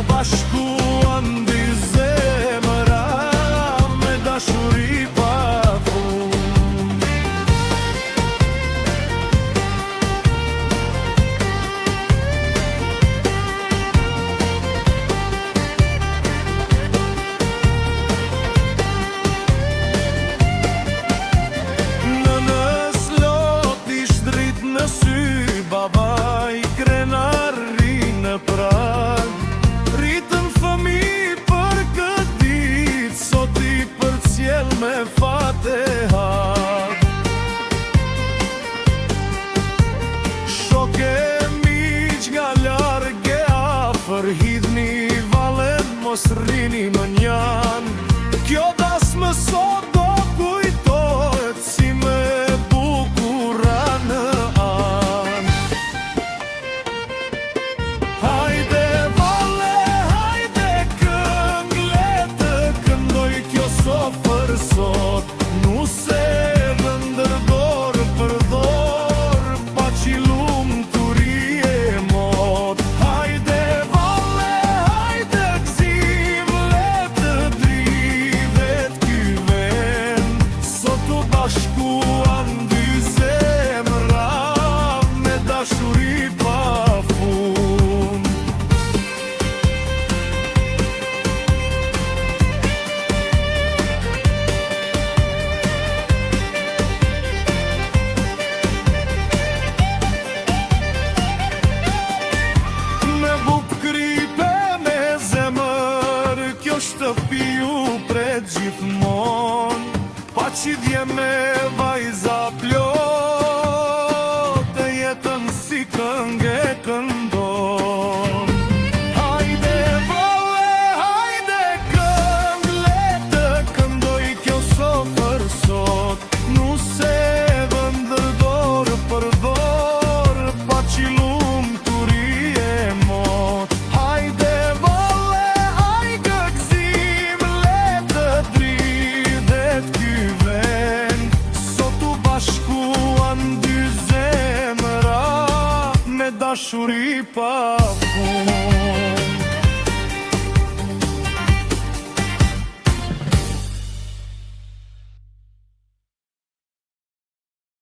bashkuan dy zemra me dashuri pafund. Nënës lot ish drit në sy, baba i krenar ri në prag. Rritën fëmi për këtë dit, sot i përcjell me fatehak. Shoke miq nga large afër, hidhni valen mos rrini më njan. Kjo das më sot do kujtohet si me bukura në an. Hajde vale, hajde këng, le të këndoj kjo sofër sot. Nuse dhe ndërdor për dor, pa qilum të rije mot. Hajde vale, hajde gzim, le të drivet ky vend. Sot u bashkuan dy zemra me dashuri pafund. Me bukripe me zemër, kjo shtëpi u pret gjithmon. Pa qidhje me